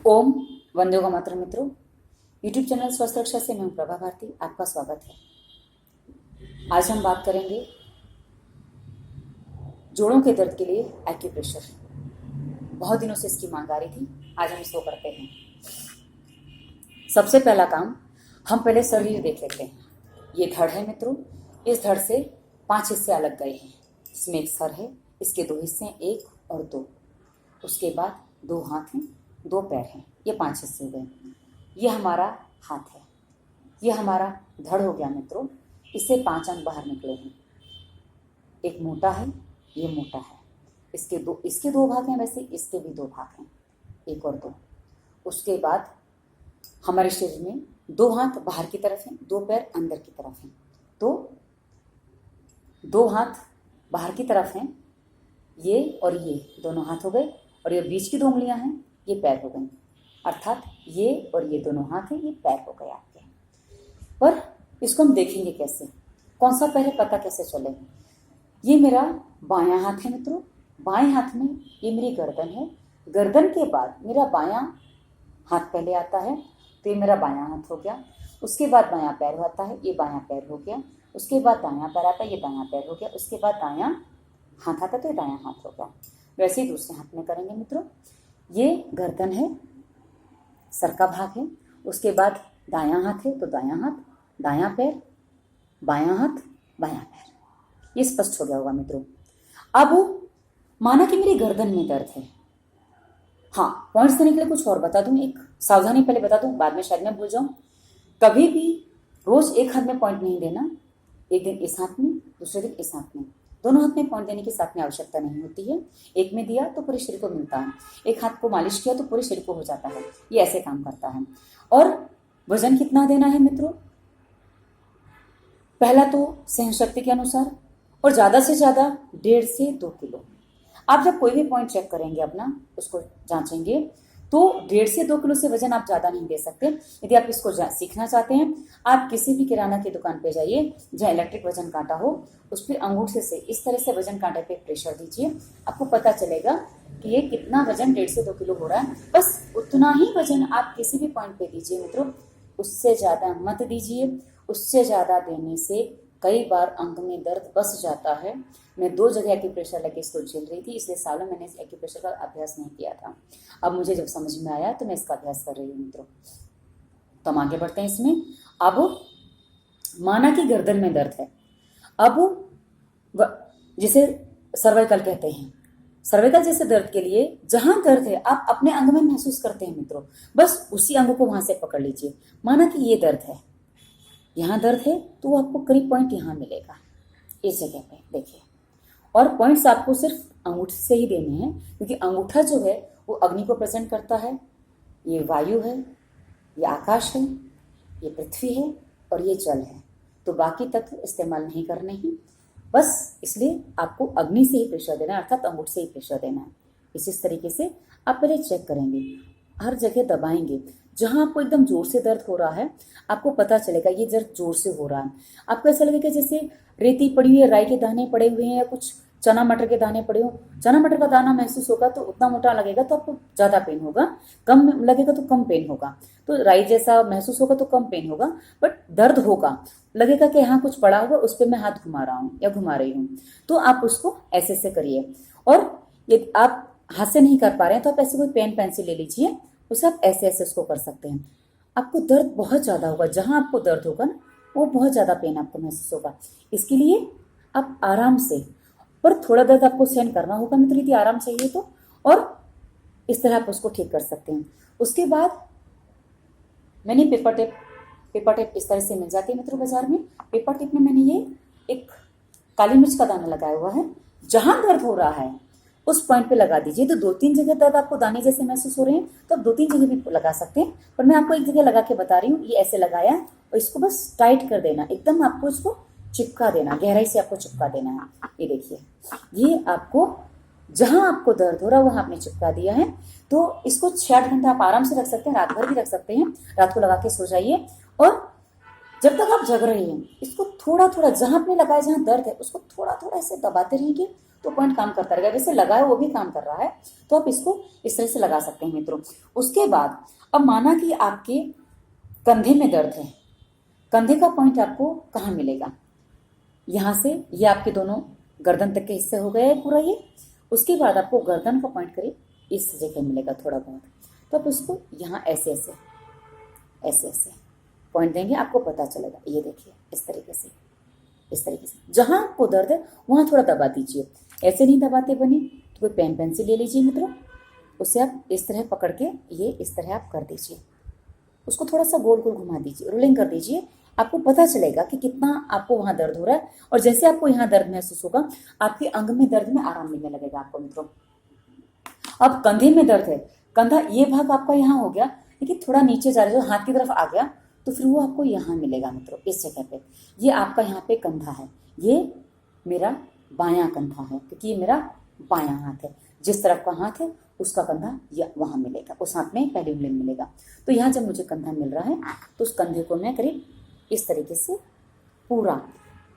ओम वंदे मातरम मित्रों, YouTube channel स्वस्थ रक्षा से मैं हूं प्रभा भारती। आपका स्वागत है। आज हम बात करेंगे जोड़ों के दर्द के लिए एक्यूप्रेशर। बहुत दिनों से इसकी मांग आ रही थी, आज हम इसको करते हैं। सबसे पहला काम, हम पहले शरीर देख लेते हैं। ये धड़ है मित्रों, इस धड़ से 5 हिस्से अलग गए हैं। इसमें एक सर है, इसके 2 हिस्से हैं, 1 और 2। उसके बाद 2 हाथ हैं, 2 पैर हैं, ये 5 हिस्से हो गए। ये हमारा हाथ है, ये हमारा धड़ हो गया मित्रों। इससे 5 अंग बाहर निकले हैं। एक मोटा है, ये मोटा है। इसके दो भाग हैं, वैसे इसके भी 2 भाग हैं, 1 और 2। उसके बाद हमारे शरीर में 2 हाथ बाहर की तरफ हैं, 2 पैर अंदर की तरफ हैं। तो 2 हाथ बाहर की तरफ हैं, ये और ये दोनों हाथ हो गए, और ये बीच की 2 उंगलियां हैं, ये पैर हो गई। अर्थात ये और ये दोनों हाथ हैं, ये पैर हो गए आपके। पर इसको हम देखेंगे कैसे, कौन सा पैर है पता कैसे चले। ये मेरा बायां हाथ है मित्रों। बाएं हाथ में ये मेरी गर्दन है। गर्दन के बाद मेरा बायां हाथ पहले आता है, तो ये मेरा बायां हाथ हो गया। उसके बाद बायां पैर आता है, ये बायां पैर हो गया। उसके बाद दायां पैर आता है, ये दायां पैर हो गया। उसके बाद दायां हाथ आता है, तो ये दायां हाथ हो गया। वैसे ही दूसरे हाथ में करेंगे मित्रों। ये गर्दन है, सर का भाग है। उसके बाद दायां हाथ है, तो दायां हाथ, दायां पैर, बायां हाथ, बायां पैर। ये स्पष्ट हो गया होगा मित्रों। अब माना कि मेरी गर्दन में दर्द है। हाँ, पॉइंट्स देने के लिए कुछ और बता दूं, एक सावधानी पहले बता दूं, बाद में शायद मैं भूल जाऊं। कभी भी रोज एक हाथ में पॉइंट नहीं देना। एक दिन इस हाथ में, दूसरे दिन इस हाथ में, दोनों हाथ में पॉइंट देने की साथ में आवश्यकता नहीं होती है। एक में दिया तो पूरे शरीर को मिलता है, एक हाथ को मालिश किया तो पूरे शरीर को हो जाता है। ये ऐसे काम करता है। और वजन कितना देना है मित्रों? पहला तो सहन शक्ति के अनुसार, और ज्यादा से ज्यादा 1.5 से 2 किलो। आप जब कोई भी पॉइंट चेक करेंगे अपना, उसको जांचेंगे, तो 1.5 से 2 किलो से वजन आप ज्यादा नहीं दे सकते। यदि आप इसको सीखना चाहते हैं, आप किसी भी किराना की दुकान पे जाइए जहाँ इलेक्ट्रिक वजन कांटा हो, उस पर अंगूठे से इस तरह से वजन कांटे पे प्रेशर दीजिए। आपको पता चलेगा कि ये कितना वजन 1.5 से 2 किलो हो रहा है। बस उतना ही वजन आप किसी भी पॉइंट पे दीजिए मित्रों, उससे ज्यादा मत दीजिए। उससे ज्यादा देने से कई बार अंग में दर्द बस जाता है। मैं 2 जगह एक्यूप्रेशर लेके इसको झेल रही थी, इसलिए सालों मैंने इस एक्यूप्रेशर का अभ्यास नहीं किया था। अब मुझे जब समझ में आया तो मैं इसका अभ्यास कर रही हूँ मित्रों। तो हम आगे बढ़ते हैं इसमें। अब माना कि गर्दन में दर्द है। अब जिसे सर्वाइकल कहते हैं, सर्वाइकल जैसे दर्द के लिए जहां दर्द है आप अपने अंग में महसूस करते हैं मित्रों, बस उसी अंग को वहां से पकड़ लीजिए। माना कि ये दर्द है, यहाँ दर्द है, तो आपको करीब पॉइंट यहाँ मिलेगा, इस जगह पे देखिए। और पॉइंट्स आपको सिर्फ अंगूठे से ही देने हैं, क्योंकि अंगूठा जो है वो अग्नि को प्रेजेंट करता है। ये वायु है, ये आकाश है, ये पृथ्वी है, और ये जल है। तो बाकी तत्व इस्तेमाल नहीं करने ही, बस इसलिए आपको अग्नि से ही प्रेशर देना है, अर्थात अंगूठे से ही प्रेशर देना है। इस तरीके से आप पहले चेक करेंगे, हर जगह दबाएंगे। जहां आपको एकदम जोर से दर्द हो रहा है, आपको पता चलेगा ये दर्द जोर से हो रहा है। आपको ऐसा लगेगा जैसे रेती पड़ी हुई है, राई के दाने पड़े हुए हैं, या कुछ चना मटर के दाने पड़े हो। चना मटर का दाना महसूस होगा तो उतना मोटा लगेगा तो आपको ज्यादा पेन होगा, कम लगेगा तो कम पेन होगा। तो राई जैसा महसूस होगा तो कम पेन होगा, बट दर्द होगा, लगेगा कि यहाँ कुछ पड़ा होगा, उस पर मैं हाथ घुमा रहा हूँ या घुमा रही हूँ। तो आप उसको ऐसे से करिए। और यदि आप हाथ से नहीं कर पा रहे हैं तो आप ऐसे कोई पेन पेंसिल ले लीजिए, उसे आप ऐसे ऐसे उसको कर सकते हैं। आपको दर्द बहुत ज्यादा होगा, जहां आपको दर्द होगा ना वो बहुत ज्यादा पेन आपको महसूस होगा। इसके लिए आप आराम से, पर थोड़ा दर्द आपको सहन करना होगा मित्र, यदि आराम चाहिए तो। और इस तरह आप उसको ठीक कर सकते हैं। उसके बाद मैंने पेपर टेप इस तरह से मिल जाती है मित्रों बाजार में। पेपर टेप में मैंने ये एक काली मिर्च का दाना लगाया हुआ है। जहां दर्द हो रहा है उस पॉइंट पे लगा दीजिए। तो 2-3 जगह दर्द आपको दाने जैसे महसूस हो रहे हैं, तो आप 2-3 जगह भी लगा सकते हैं, पर मैं आपको एक जगह लगा के बता रही हूँ। ये ऐसे लगाया और इसको बस टाइट कर देना, एकदम आपको इसको चिपका देना, गहराई से आपको चिपका देना है। ये देखिए, ये आपको जहां आपको दर्द हो रहा है वहां आपने चिपका दिया है। तो इसको 6-8 घंटा आप आराम से रख सकते हैं, रात भर भी रख सकते हैं। रात को लगा के सो जाइए, और जब तक आप जग रहे हैं इसको थोड़ा थोड़ा, जहां आपने लगाया जहां दर्द है उसको थोड़ा थोड़ा ऐसे दबाते रहेंगे, तो पॉइंट काम करता रहेगा। वैसे लगा है वो भी काम कर रहा है, तो आप इसको इस तरह से लगा सकते हैं मित्रों। उसके बाद अब माना कि आपके कंधे में दर्द है, कंधे का पॉइंट आपको कहाँ मिलेगा? यहाँ से ये आपके दोनों गर्दन तक के हिस्से हो गए पूरा ये। उसके बाद आपको गर्दन का पॉइंट करीब इस जगह मिलेगा थोड़ा बहुत, तो आप उसको यहाँ ऐसे ऐसे ऐसे ऐसे पॉइंट देंगे, आपको पता चलेगा। ये देखिए इस तरीके से, इस तरीके से जहाँ आपको दर्द है वहाँ थोड़ा दबा दीजिए। ऐसे नहीं दबाते बने तो कोई पेन पेंसिल ले लीजिए मित्रों, उससे आप इस तरह पकड़ के ये इस तरह आप कर दीजिए, उसको थोड़ा सा गोल गोल घुमा दीजिए, रोलिंग कर दीजिए। आपको पता चलेगा कि कितना आपको वहाँ दर्द हो रहा है, और जैसे आपको यहाँ दर्द महसूस होगा आपके अंग में दर्द में आराम मिलने लगेगा आपको मित्रों। अब कंधे में दर्द है, कंधा ये भाग आपका यहाँ हो गया, लेकिन थोड़ा नीचे जा रहा है, जो हाथ की तरफ आ गया तो फिर वो आपको यहाँ मिलेगा मित्रों, इस जगह पे। ये आपका यहाँ पे कंधा है, ये मेरा बायां कंधा है, क्योंकि ये मेरा बायां हाथ है। जिस तरफ का हाथ है उसका कंधा या वहाँ मिलेगा, उस हाथ में पहली उंगली मिलेगा। तो यहाँ जब मुझे कंधा मिल रहा है तो उस कंधे को मैं करीब इस तरीके से पूरा,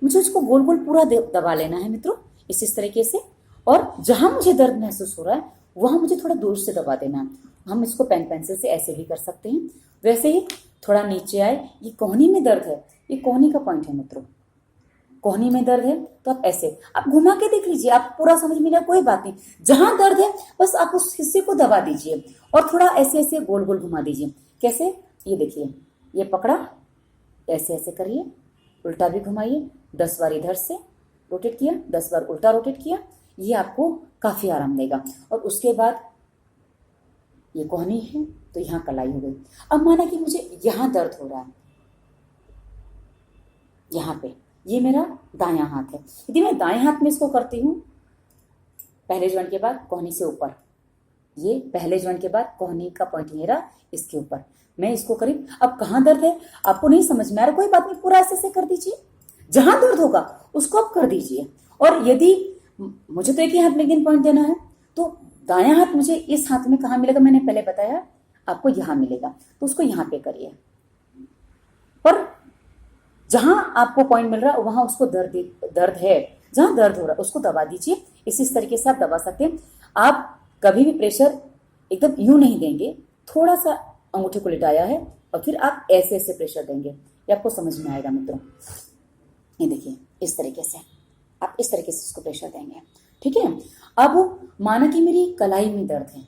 मुझे उसको गोल गोल पूरा दबा लेना है मित्रों, इस तरीके से। और जहाँ मुझे दर्द महसूस हो रहा है वहाँ मुझे थोड़ा दूर से दबा देना है। हम इसको पेन पेंसिल से ऐसे भी कर सकते हैं। वैसे ही थोड़ा नीचे आए, ये कोहनी में दर्द है, ये कोहनी का पॉइंट है मित्रों, कोहनी में दर्द है तो आप ऐसे आप घुमा के देख लीजिए, आप पूरा समझ में ना कोई बात नहीं, जहां दर्द है बस आप उस हिस्से को दबा दीजिए और थोड़ा ऐसे ऐसे गोल गोल घुमा दीजिए। कैसे? ये देखिए, ये पकड़ा, ऐसे ऐसे करिए, उल्टा भी घुमाइए, 10 बार इधर से रोटेट किया, 10 बार उल्टा रोटेट किया, ये आपको काफी आराम देगा। और उसके बाद ये कोहनी है तो यहाँ कलाई हो गई। अब माना कि मुझे यहाँ दर्द हो रहा है, यहाँ पे, ये मेरा दायां हाथ है, यदि मैं दाएं हाथ में इसको करती हूँ, पहले ज्वाइंट के बाद कोहनी से ऊपर, ये पहले ज्वाइंट के बाद कोहनी का पॉइंट मेरा इसके ऊपर, मैं इसको करीब, अब कहाँ दर्द है आपको नहीं समझ में आ रहा, कोई बात नहीं, पूरा ऐसे से कर दीजिए, जहां दर्द होगा उसको आप कर दीजिए। और यदि मुझे तो एक ही हाथ में एक पॉइंट देना है, तो दायां हाथ मुझे इस हाथ में कहाँ मिलेगा, मैंने पहले बताया आपको यहाँ मिलेगा, तो उसको यहाँ पे करिए। पर जहां आपको पॉइंट मिल रहा है वहां उसको दर्द है, जहां दर्द हो रहा है उसको दबा दीजिए। इस तरीके से आप दबा सकते हैं। आप कभी भी प्रेशर एकदम यूं नहीं देंगे, थोड़ा सा अंगूठे को लिटाया है और फिर आप ऐसे ऐसे प्रेशर देंगे, ये आपको समझ में आएगा मित्रों। ये देखिए इस तरीके से आप इस तरीके से उसको प्रेशर देंगे, ठीक है। अब माना कि मेरी कलाई में दर्द है,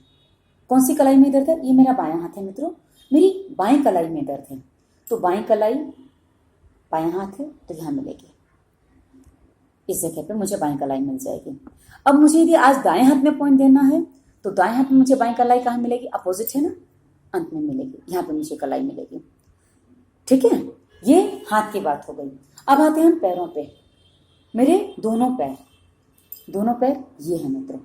कौन सी कलाई में दर्द है, ये मेरा बायां हाथ है मित्रों, मेरी बाएं कलाई में दर्द है, तो बाएं कलाई बायां हाथ है तो यहाँ मिलेगी, इस जगह पे मुझे बाएं कलाई मिल जाएगी। अब मुझे यदि आज दाएं हाथ में पॉइंट देना है तो दाएं हाथ में मुझे बाएं कलाई कहाँ मिलेगी, अपोजिट है ना, अंत में मिलेगी, यहाँ पे मुझे कलाई मिलेगी, ठीक है। ये हाथ की बात हो गई। अब आते हैं हम पैरों पे। मेरे दोनों पैर ये है मित्रों,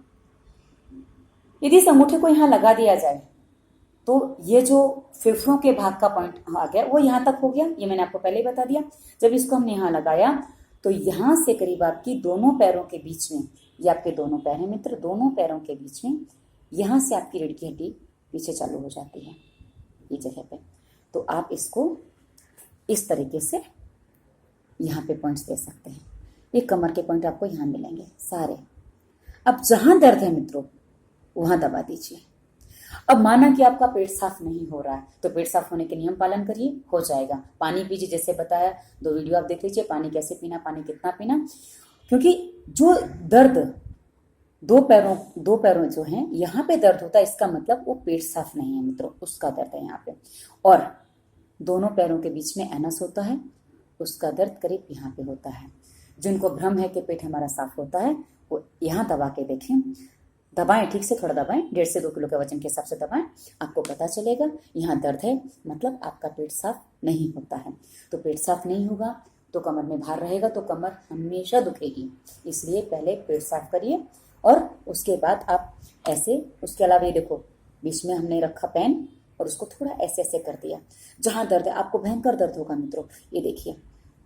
यदि इस अंगूठे को यहाँ लगा दिया जाए तो ये जो फेफड़ों के भाग का पॉइंट आ गया वो यहाँ तक हो गया, ये मैंने आपको पहले ही बता दिया। जब इसको हमने यहाँ लगाया तो यहाँ से करीब आपकी दोनों पैरों के बीच में, ये आपके दोनों पैर हैं मित्र, दोनों पैरों के बीच में यहाँ से आपकी रीढ़ की हड्डी पीछे चालू हो जाती है, ये जगह पे। तो आप इसको इस तरीके से यहाँ पे पॉइंट्स दे सकते हैं। ये कमर के पॉइंट आपको यहाँ मिलेंगे सारे। अब जहाँ दर्द है मित्रों वहाँ दबा दीजिए। अब माना कि आपका पेट साफ नहीं हो रहा है तो पेट साफ होने के नियम पालन करिए, हो जाएगा। पानी पीजिए, जैसे बताया 2 वीडियो आप देख लीजिए, पानी कैसे पीना, पानी कितना पीना, क्योंकि जो दर्द दो पैरों जो हैं यहाँ पे दर्द होता है, इसका मतलब वो पेट साफ नहीं है मित्रों, उसका दर्द है यहाँ पे। और दोनों पैरों के बीच में एनस होता है, उसका दर्द करीब यहाँ पे होता है। जिनको भ्रम है कि पेट हमारा साफ होता है वो यहाँ दबा के देखें, दबाएं, ठीक से थोड़ा दबाएं, 1.5 से 2 किलो के वजन के हिसाब से दबाएं, आपको पता चलेगा यहाँ दर्द है, मतलब आपका पेट साफ नहीं होता है। तो पेट साफ नहीं होगा तो कमर में भार रहेगा, तो कमर हमेशा दुखेगी, इसलिए पहले पेट साफ करिए और उसके बाद आप ऐसे। उसके अलावा ये देखो बीच में हमने रखा पेन और उसको थोड़ा ऐसे ऐसे कर दिया, जहाँ दर्द है, आपको भयंकर दर्द होगा मित्रों। ये देखिए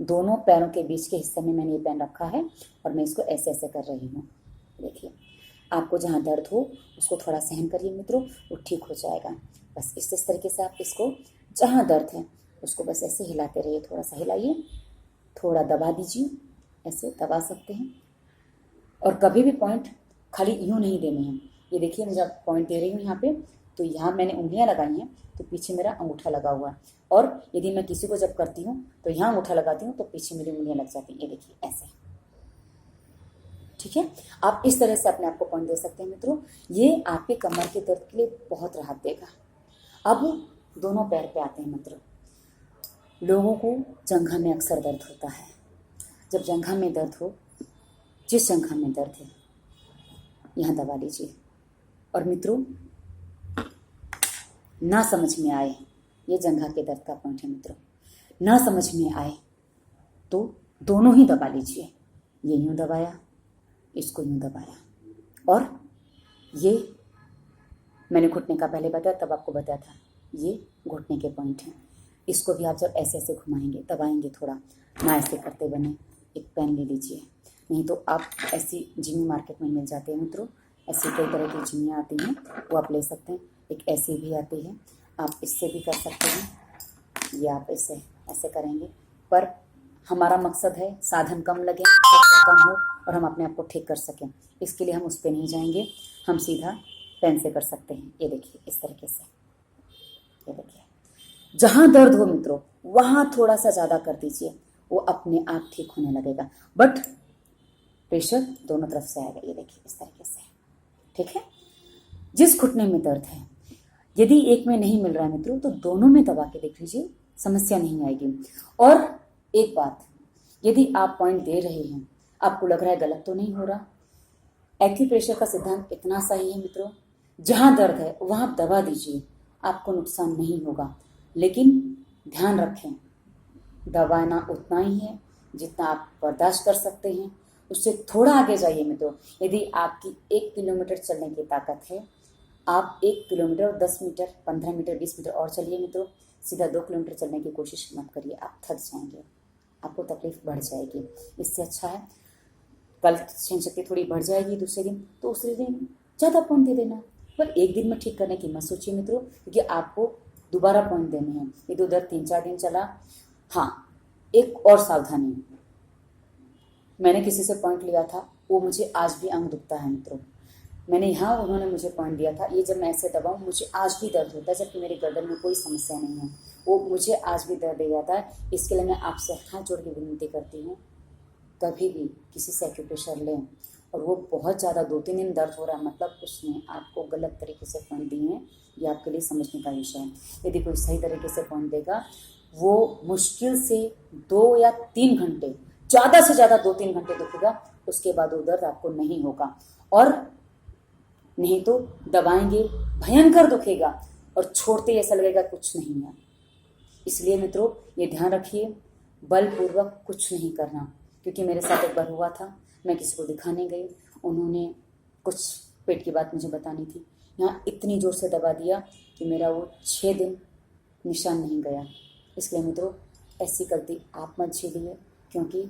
दोनों पैरों के बीच के हिस्से में मैंने ये पेन रखा है और मैं इसको ऐसे ऐसे कर रही हूँ। देखिए आपको जहाँ दर्द हो उसको थोड़ा सहन करिए मित्रों, वो ठीक हो जाएगा। बस इस तरीके से आप इसको, जहाँ दर्द है उसको बस ऐसे हिलाते रहिए, थोड़ा सा हिलाइए, थोड़ा दबा दीजिए, ऐसे दबा सकते हैं, और कभी भी पॉइंट खाली यूँ नहीं देने हैं। ये देखिए मैं जब पॉइंट दे रही हूँ यहाँ पे, तो यहाँ मैंने उंगलियाँ लगाई हैं, तो पीछे मेरा अंगूठा लगा हुआ है। और यदि मैं किसी को जब करती हूँ तो यहाँ अंगूठा लगाती हूँ तो पीछे मेरी उंगलियाँ लग जाती हैं। ये देखिए ऐसे, ठीक है। आप इस तरह से अपने आप को पॉइंट दे सकते हैं मित्रों। ये आपके कमर के दर्द के लिए बहुत राहत देगा। अब दोनों पैर पे आते हैं मित्रों। लोगों को जंघा में अक्सर दर्द होता है। जब जंघा में दर्द हो, जिस जंघा में दर्द है यहाँ दबा लीजिए। और मित्रों, ना समझ में आए, ये जंघा के दर्द का पॉइंट है मित्रों, ना समझ में आए तो दोनों ही दबा लीजिए। ये यूँ दबाया, इसको यूँ दबाया, और ये मैंने घुटने का पहले बताया, तब आपको बताया था, ये घुटने के पॉइंट हैं। इसको भी आप जब ऐसे ऐसे घुमाएंगे, दबाएंगे थोड़ा, ना ऐसे करते बने, एक पेन ले लीजिए। नहीं तो आप ऐसी जिमी मार्केट में मिल जाते हैं मित्रों, ऐसी कई तरह की जिमियाँ आती हैं, वो आप ले सकते हैं। एक ऐसी भी आती है, आप इससे भी कर सकते हैं। ये आप ऐसे ऐसे करेंगे, पर हमारा मकसद है साधन कम लगे, खर्चा कम हो, और हम अपने आप को ठीक कर सकें। इसके लिए हम उस पर नहीं जाएंगे, हम सीधा पेन से कर सकते हैं। ये देखिए इस तरीके से, ये देखिए। जहाँ दर्द हो मित्रों, वहाँ थोड़ा सा ज़्यादा कर दीजिए, वो अपने आप ठीक होने लगेगा। बट प्रेशर दोनों तरफ से आएगा। ये देखिए इस तरीके से, ठीक है। जिस घुटने में दर्द है, यदि एक में नहीं मिल रहा है मित्रों, तो दोनों में दबा के देख लीजिए, समस्या नहीं आएगी। और एक बात, यदि आप पॉइंट दे रहे हैं, आपको लग रहा है गलत तो नहीं हो रहा, एक्यूप्रेशर का सिद्धांत इतना सही है मित्रों, जहाँ दर्द है वहाँ आप दबा दीजिए, आपको नुकसान नहीं होगा। लेकिन ध्यान रखें, दबाना उतना ही है जितना आप बर्दाश्त कर सकते हैं, उससे थोड़ा आगे जाइए मित्रों। यदि आपकी 1 किलोमीटर चलने की ताकत है, आप 1 किलोमीटर 10 मीटर 15 मीटर 20 मीटर और चलिए मित्रों। सीधा 2 किलोमीटर चलने की कोशिश मत करिए, आप थक जाएंगे, आपको तकलीफ बढ़ जाएगी। इससे अच्छा है कल सहन शक्ति थोड़ी बढ़ जाएगी दूसरे दिन, तो दूसरे दिन ज़्यादा पॉइंट दे देना। पर एक दिन में ठीक करने की मत सोचिए मित्रों, क्योंकि आपको दोबारा पॉइंट देने हैं। इधर उधर 3-4 दिन चला। हाँ, एक और सावधानी, मैंने किसी से पॉइंट लिया था, वो मुझे आज भी अंग दुखता है मित्रों। मैंने यहाँ, उन्होंने मुझे पॉइंट दिया था, ये जब मैं ऐसे दबाऊँ मुझे आज भी दर्द होता है, जबकि मेरी गर्दन में कोई समस्या नहीं है, वो मुझे आज भी दर्द दे जाता है। इसके लिए मैं आपसे हाथ जोड़ के विनती करती हूँ, कभी भी किसी से एक्यूप्रेशर लें, और वो बहुत ज़्यादा 2-3 दिन दर्द हो रहा है, मतलब उसने आपको गलत तरीके से पॉइंट दिए हैं, ये आपके लिए समझने का विषय है। यदि कोई सही तरीके से पॉइंट देगा, वो मुश्किल से 2 या 3 घंटे, ज़्यादा से ज़्यादा 2-3 घंटे दुखेगा, उसके बाद वो दर्द आपको नहीं होगा। और नहीं तो दबाएंगे, भयंकर दुखेगा, और छोड़ते ऐसा लगेगा कुछ नहीं है। इसलिए मित्रों ये ध्यान रखिए, बलपूर्वक कुछ नहीं करना। क्योंकि मेरे साथ एक बार हुआ था, मैं किसी को दिखाने गई, उन्होंने कुछ पेट की बात मुझे बतानी थी, यहाँ इतनी ज़ोर से दबा दिया कि मेरा वो 6 दिन निशान नहीं गया। इसलिए मित्रों ऐसी गलती आप मत झेलिए, क्योंकि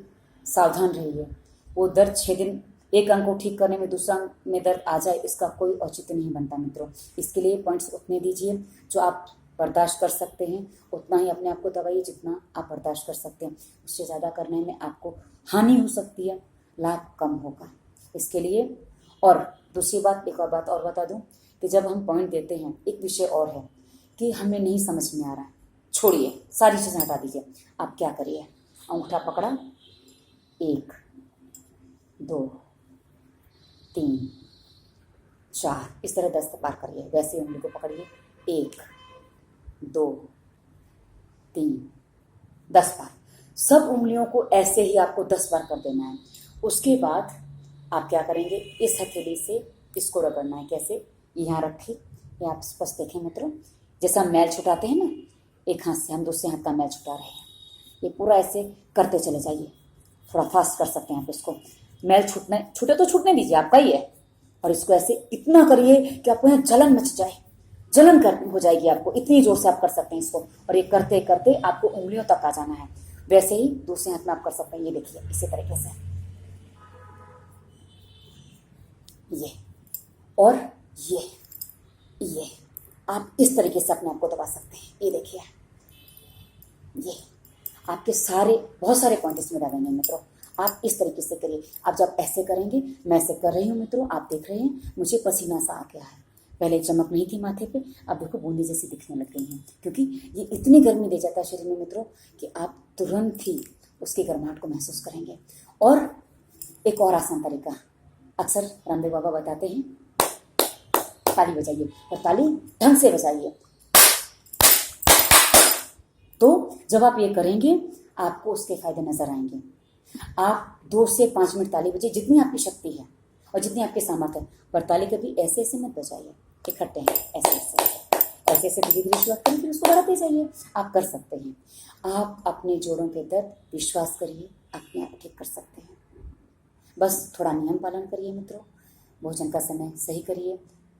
सावधान रहिए। वो दर्द 6 दिन, एक अंग को ठीक करने में दूसरा अंग में दर्द आ जाए, इसका कोई औचित्य नहीं बनता मित्रों। इसके लिए पॉइंट्स उतने दीजिए जो आप बर्दाश्त कर सकते हैं, उतना ही अपने आप को दबाइए जितना आप बर्दाश्त कर सकते हैं। उससे ज़्यादा करने में आपको हानि हो सकती है, लाभ कम होगा। इसके लिए, और दूसरी बात, एक और बात और बता दूं कि जब हम पॉइंट देते हैं, एक विषय और है कि हमें नहीं समझ में आ रहा है, छोड़िए, सारी चीज़ें हटा दीजिए। आप क्या करिए, अंगूठा पकड़ा, 1 2 3 4, इस तरह 10 बार करिए। वैसे उंगली को पकड़िए, 1 2 3 10 बार। सब उंगलियों को ऐसे ही आपको 10 बार कर देना है। उसके बाद आप क्या करेंगे, इस हथेली से इसको रगड़ना है। कैसे, यहाँ रखिए, ये आप स्पष्ट देखें मित्रों, जैसा मैल छुटाते हैं ना, एक हाथ से हम दूसरे हाथ का मैल छुटा रहे हैं, ये पूरा ऐसे करते चले जाइए। थोड़ा फास्ट कर सकते हैं आप इसको, मैल छूटे तो छूटने दीजिए, आपका ही है। और इसको ऐसे इतना करिए कि आपको यहाँ जलन मच जाए, जलन हो जाएगी आपको, इतनी जोर से आप कर सकते हैं इसको। और ये करते करते आपको उंगलियों तक आ जाना है। वैसे ही दूसरे हाथ में आप कर सकते हैं, ये देखिए इसी तरीके से, ये और ये आप इस तरीके से अपने आप को दबा सकते हैं। ये देखिए, ये आपके सारे बहुत सारे पॉइंट इसमें दबेंगे मित्रों। आप इस तरीके से करिए। आप जब ऐसे करेंगे, मैं ऐसे कर रही हूँ मित्रों, आप देख रहे हैं मुझे पसीना सा आ गया है। पहले चमक नहीं थी माथे पे, अब देखो बूंदी जैसी दिखने लग गई हैं, क्योंकि ये इतनी गर्मी दे जाता है शरीर में मित्रों कि आप तुरंत ही उसकी गर्माहट को महसूस करेंगे। और एक और आसान तरीका अक्सर रामदेव बाबा बताते हैं, ताली बजाइए, और ताली ढंग से बजाइए। तो जब आप ये करेंगे आपको उसके फायदे नजर आएंगे। आप 2 से 5 मिनट ताली बजाइए, जितनी आपकी शक्ति है और जितनी आपके सामर्थ्य है, पर ताली कभी ऐसे ऐसे मत बजाइए इकट्ठे हैं, ऐसे ऐसे धीरे धीरे शुरुआत करें, फिर उसको बढ़ाते जाइए। आप कर सकते हैं। आप अपने जोड़ों के दर्द विश्वास करिए अपने आप ठीक कर सकते हैं। बस थोड़ा नियम पालन करिए मित्रों, भोजन का समय सही करिए,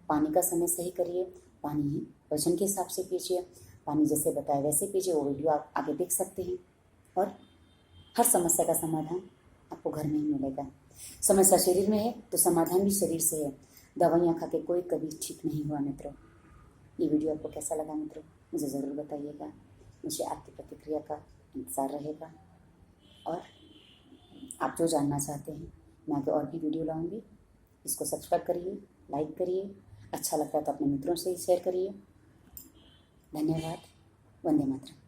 पानी का समय सही करिए, पानी वजन के हिसाब से पीजिए, पानी जैसे बताया वैसे पीजिए, वो वीडियो आप आगे देख सकते हैं। और हर समस्या का समाधान आपको घर में ही मिलेगा। समस्या शरीर में है तो समाधान भी शरीर से है। दवाइयाँ खा के कोई कभी ठीक नहीं हुआ मित्रों। ये वीडियो आपको कैसा लगा मित्रों, मुझे ज़रूर बताइएगा। मुझे आपकी प्रतिक्रिया का इंतज़ार रहेगा। और आप जो जानना चाहते हैं मैं आगे और भी वीडियो लाऊंगी। इसको सब्सक्राइब करिए, लाइक करिए, अच्छा लगता है तो अपने मित्रों से ही शेयर करिए। धन्यवाद। वंदे मातरम।